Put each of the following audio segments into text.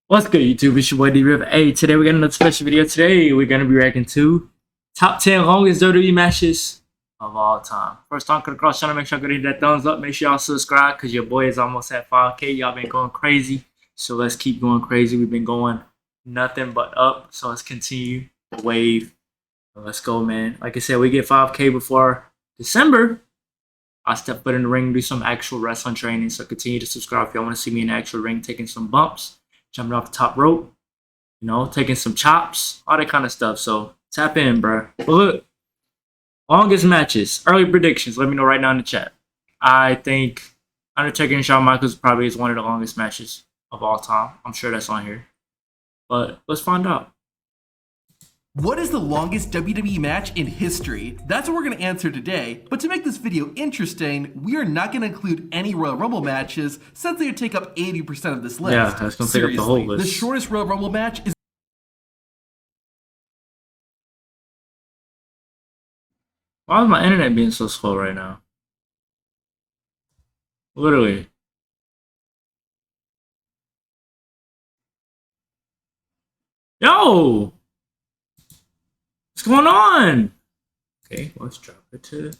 What's good, YouTube? It's your boy D-Riv. Hey, today we got another special video. Today we're gonna be reacting to top 10 longest WWE matches of all time. First time, come across the channel, make sure you hit that thumbs up. Make sure y'all subscribe because your boy is almost at 5K. Y'all been going crazy, so let's keep going crazy. We've been going nothing but up, so let's continue the wave. Let's go, man. Like I said, we get 5K before December. I'll step foot in the ring, do some actual wrestling training. So continue to subscribe if y'all want to see me in the actual ring, taking some bumps, jumping off the top rope, you know, taking some chops, all that kind of stuff. So tap in, bro. But look, longest matches, early predictions. Let me know right now in the chat. I think Undertaker and Shawn Michaels probably is one of the longest matches of all time. I'm sure that's on here. But let's find out. What is the longest WWE match in history? That's what we're going to answer today, but to make this video interesting, we are not going to include any Royal Rumble matches since they would take up 80% of this list. Yeah, that's going to take up the whole list. The shortest Royal Rumble match is... Why is my internet being so slow right now? Literally. Yo! What's going on? Okay, let's drop it to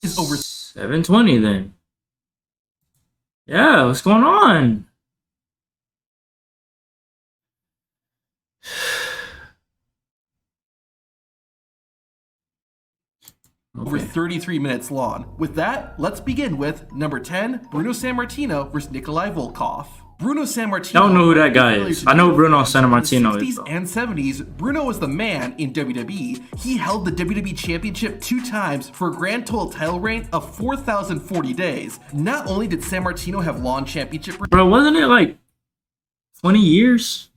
is over 720 then. Yeah, what's going on? over 33 minutes long. With that, let's begin with number 10, Bruno Sammartino versus Nikolai Volkov. Bruno Sammartino. I don't know who that guy is. I know Bruno Sammartino is. In the 60s and 70s, Bruno was the man in WWE. He held the WWE Championship 2 times for a grand total title reign of 4,040 days. Not only did Sammartino have long championship Bro, wasn't it like 20 years?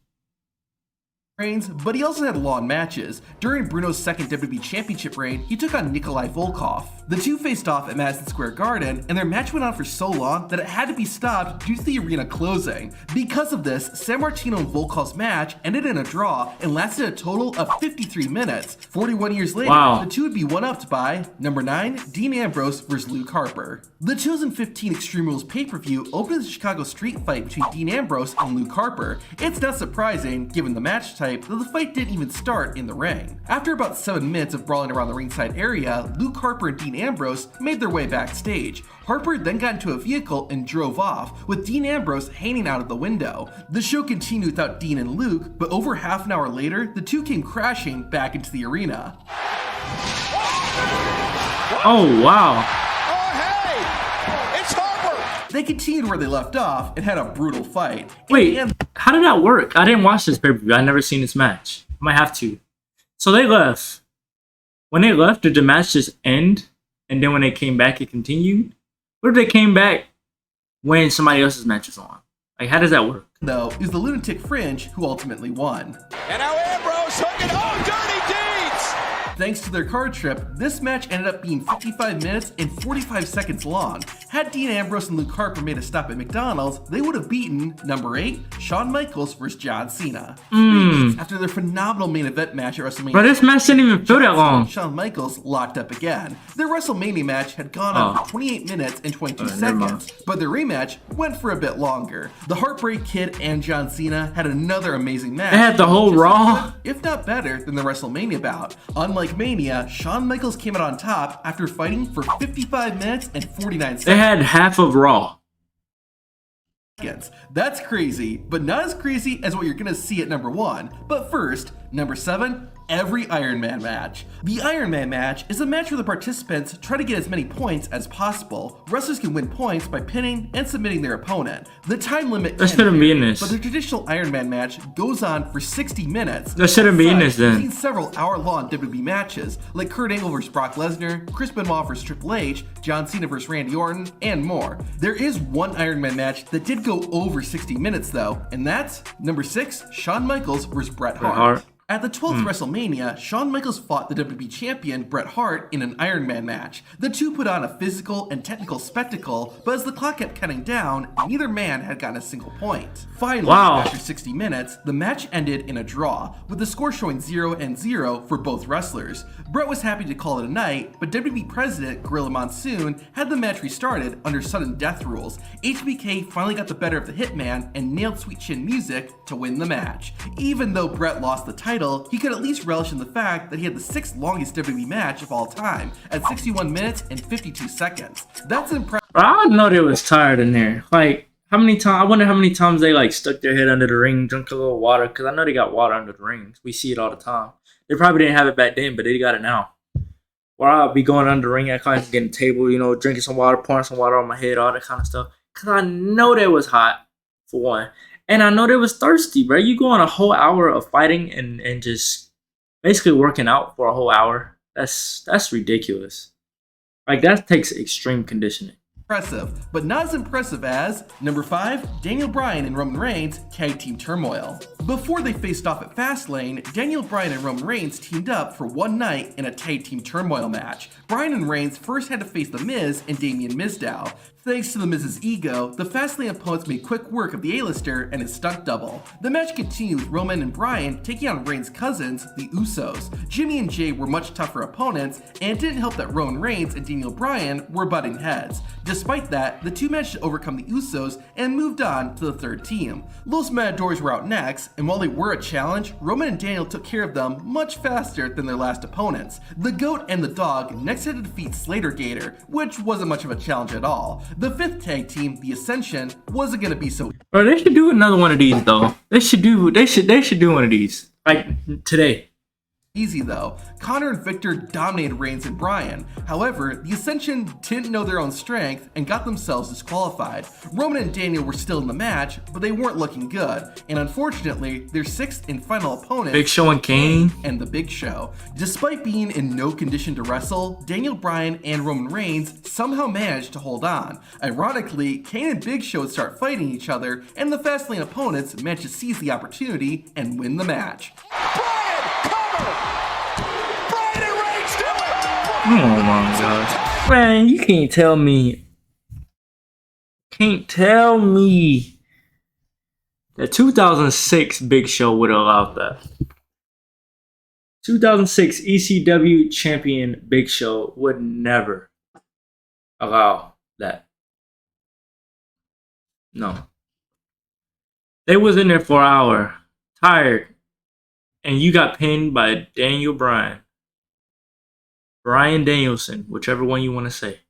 reigns, but he also had long matches. During Bruno's second WWE Championship reign, he took on Nikolai Volkov. The two faced off at Madison Square Garden, and their match went on for so long that it had to be stopped due to the arena closing. Because of this, Sammartino and Volkov's match ended in a draw and lasted a total of 53 minutes. 41 years later, the two would be one-upped by number 9, Dean Ambrose versus Luke Harper. The 2015 Extreme Rules pay-per-view opened the Chicago street fight between Dean Ambrose and Luke Harper. It's not surprising, given the match type, that the fight didn't even start in the ring. After about 7 minutes of brawling around the ringside area, Luke Harper and Dean Ambrose made their way backstage. Harper then got into a vehicle and drove off, with Dean Ambrose hanging out of the window. The show continued without Dean and Luke, but over half an hour later, the two came crashing back into the arena. Oh, wow. They continued where they left off and had a brutal fight. Wait, how did that work? I didn't watch this pay-per-view. I never seen this match. I might have to. So they left. When they left, did the match just end? And then when they came back, it continued? Or did they came back when somebody else's match was on? Like, how does that work? Though, is the Lunatic Fringe who ultimately won. And now Ambrose hooking, oh, dirty deeds! Thanks to their card trip, this match ended up being 55 minutes and 45 seconds long. Had Dean Ambrose and Luke Harper made a stop at McDonald's, they would have beaten number 8, Shawn Michaels versus John Cena. After their phenomenal main event match at WrestleMania. But this match didn't even feel that long. Shawn Michaels locked up again. Their WrestleMania match had gone on for 28 minutes and 22 seconds, but their rematch went for a bit longer. The Heartbreak Kid and John Cena had another amazing match. They had the whole Raw. If not better than the WrestleMania bout. Unlike Mania, Shawn Michaels came out on top after fighting for 55 minutes and 49 seconds. They had half of Raw. That's crazy, but not as crazy as what you're gonna see at number 1. But first, number 7, every Iron Man match. The Iron Man match is a match where the participants try to get as many points as possible. Wrestlers can win points by pinning and submitting their opponent. The time limit That shouldn't be in this. But the traditional Iron Man match goes on for 60 minutes. That shouldn't be in this then. We've seen several hour-long WWE matches, like Kurt Angle vs. Brock Lesnar, Chris Benoit vs. Triple H, John Cena vs. Randy Orton, and more. There is one Iron Man match that did go over 60 minutes though, and that's number 6, Shawn Michaels vs. Bret Hart. At the 12th WrestleMania, Shawn Michaels fought the WWE Champion Bret Hart in an Iron Man match. The two put on a physical and technical spectacle, but as the clock kept counting down, neither man had gotten a single point. Finally, after 60 minutes, the match ended in a draw, with the score showing 0-0 for both wrestlers. Bret was happy to call it a night, but WWE President Gorilla Monsoon had the match restarted under sudden death rules. HBK finally got the better of the Hitman and nailed Sweet Chin Music to win the match. Even though Bret lost the title, he could at least relish in the fact that he had the 6th longest WWE match of all time at 61 minutes and 52 seconds. That's impressive. I know they was tired in there. Like, how many times? I wonder how many times they like stuck their head under the ring, drank a little water, because I know they got water under the rings. We see it all the time. They probably didn't have it back then, but they got it now. Or I'll be going under the ring, I kind of getting a table, you know, drinking some water, pouring some water on my head, all that kind of stuff. Because I know they was hot, for one. And I know they was thirsty, bro. You go on a whole hour of fighting and just basically working out for a whole hour. That's ridiculous. Like, that takes extreme conditioning. Impressive, but not as impressive as number 5, Daniel Bryan and Roman Reigns Tag Team Turmoil. Before they faced off at Fastlane, Daniel Bryan and Roman Reigns teamed up for one night in a Tag Team Turmoil match. Bryan and Reigns first had to face The Miz and Damien Mizdow. Thanks to The Miz's ego, the Fastlane opponents made quick work of the A-lister and his stunt double. The match continued with Roman and Bryan taking on Reigns' cousins, the Usos. Jimmy and Jay were much tougher opponents, and it didn't help that Roman Reigns and Daniel Bryan were butting heads. Despite that, the two managed to overcome the Usos and moved on to the third team. Los Matadors were out next, and while they were a challenge, Roman and Daniel took care of them much faster than their last opponents. The Goat and the Dog next had to defeat Slater Gator, which wasn't much of a challenge at all. The 5th tag team, the Ascension, wasn't gonna be so. Bro, they should do another one of these though. They should do one of these like today. Easy though. Connor and Victor dominated Reigns and Bryan. However, the Ascension didn't know their own strength and got themselves disqualified. Roman and Daniel were still in the match, but they weren't looking good. And unfortunately, their 6th and final opponent, Big Show and Kane, and the Big Show. Despite being in no condition to wrestle, Daniel Bryan and Roman Reigns somehow managed to hold on. Ironically, Kane and Big Show would start fighting each other, and the Fastlane opponents managed to seize the opportunity and win the match. oh my gosh. Man, you can't tell me that 2006 Big Show would have allowed that. 2006 ECW champion Big Show would never allow that. No. They was in there for an hour, tired, and you got pinned by Daniel Bryan. Bryan Danielson, whichever one you want to say.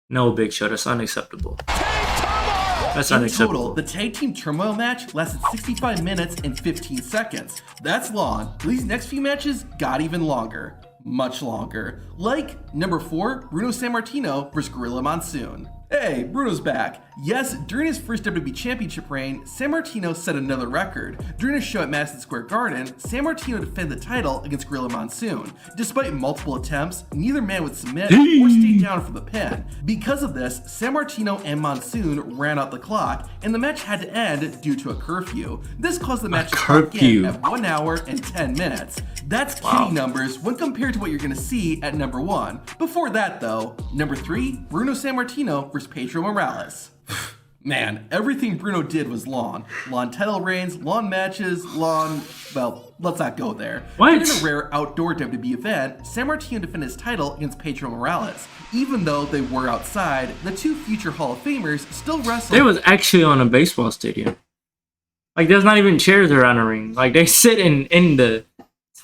No, Big Show, that's unacceptable. That's unacceptable. In total, the Tag Team Turmoil match lasted 65 minutes and 15 seconds. That's long. These next few matches got even longer. Much longer. Like number 4, Bruno Sammartino vs. Gorilla Monsoon. Hey, Bruno's back. Yes, during his first WWE Championship reign, Sammartino set another record. During a show at Madison Square Garden, Sammartino defended the title against Gorilla Monsoon. Despite multiple attempts, neither man would submit or stay down for the pin. Because of this, Sammartino and Monsoon ran out the clock, and the match had to end due to a curfew. This caused the match to clock in at 1 hour and 10 minutes. That's kitty numbers when compared to what you're gonna see at number 1. Before that though, number 3, Bruno Sammartino vs. Pedro Morales. Man, everything Bruno did was long. Long title reigns, long matches, well, let's not go there. What? In a rare outdoor WWE event, Sammartino defended his title against Pedro Morales. Even though they were outside, the two future Hall of Famers still wrestled. They was actually on a baseball stadium. Like, there's not even chairs around the ring. Like, they sit in the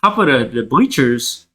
top of the bleachers.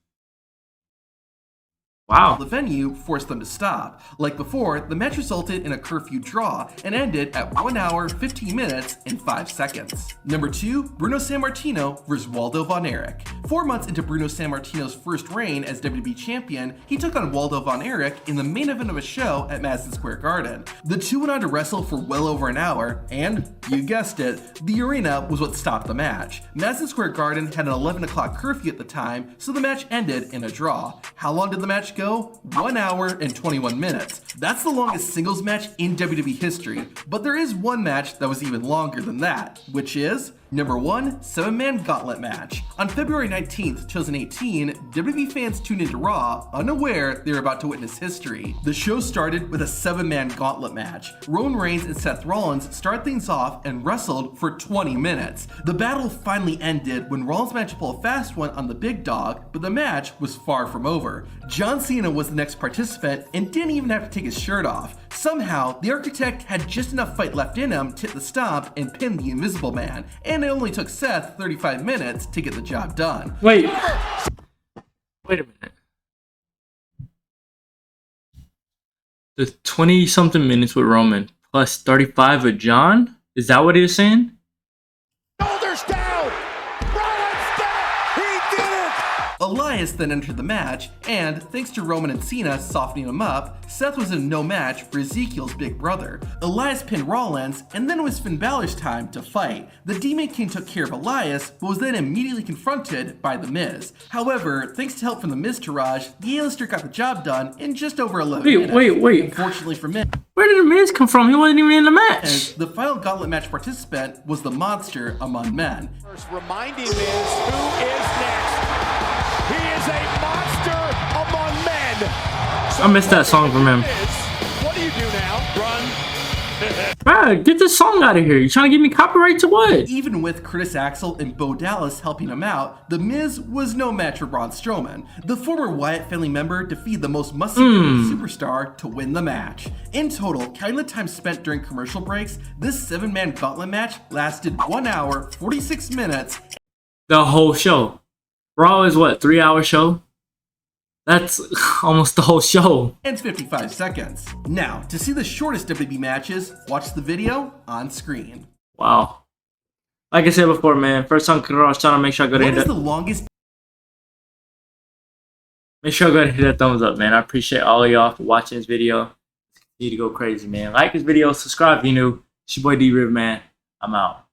Wow. The venue forced them to stop. Like before, the match resulted in a curfew draw and ended at 1 hour, 15 minutes, and 5 seconds. Number 2, Bruno Sammartino vs. Waldo Von Erich. 4 months into Bruno Sammartino's first reign as WWE Champion, he took on Waldo Von Erich in the main event of a show at Madison Square Garden. The two went on to wrestle for well over an hour, and, you guessed it, the arena was what stopped the match. Madison Square Garden had an 11 o'clock curfew at the time, so the match ended in a draw. How long did the match go 1 hour and 21 minutes. That's the longest singles match in WWE history, but there is one match that was even longer than that, which is number 1, 7-man Gauntlet match. On February 19th, 2018, WWE fans tuned into Raw, unaware they were about to witness history. The show started with a 7-man Gauntlet match. Roman Reigns and Seth Rollins started things off and wrestled for 20 minutes. The battle finally ended when Rollins managed to pull a fast one on the big dog, but the match was far from over. John Cena was the next participant and didn't even have to take his shirt off. Somehow, the Architect had just enough fight left in him to hit the stomp and pin the Invisible Man, and it only took Seth 35 minutes to get the job done. Wait a minute. The 20-something minutes with Roman plus 35 with John? Is that what he was saying? Shoulders down. Rollins down. He did it. Elias then entered the match, and thanks to Roman and Cena softening him up, Seth was in no match for Ezekiel's big brother. Elias pinned Rollins, and then it was Finn Balor's time to fight. The Demon King took care of Elias, but was then immediately confronted by The Miz. However, thanks to help from The Miz Taraj, the A-lister got the job done in just over 11 minutes. Wait. Unfortunately for Miz, Where did The Miz come from? He wasn't even in the match. the final Gauntlet match participant was the Monster among men. First reminding Miz who is next. He is a monster among men. I missed that song from him. What do you do now? Run. Bro, get this song out of here. You trying to give me copyright to what? Even with Curtis Axel and Bo Dallas helping him out, The Miz was no match for Braun Strowman. The former Wyatt family member defeated the most muscular superstar to win the match. In total, counting the time spent during commercial breaks, this 7-man Gauntlet match lasted 1 hour, 46 minutes. The whole show. Raw is what, 3-hour show? That's almost the whole show. And 55 seconds. Now, to see the shortest WWE matches, watch the video on screen. Wow. Like I said before, man, first time coming across channel, make sure I go What to is hit the that. longest Make sure I go to hit that thumbs up, man. I appreciate all of y'all for watching this video. Need to go crazy, man. Like this video, subscribe if you're new. It's your boy D-Riv, man. I'm out.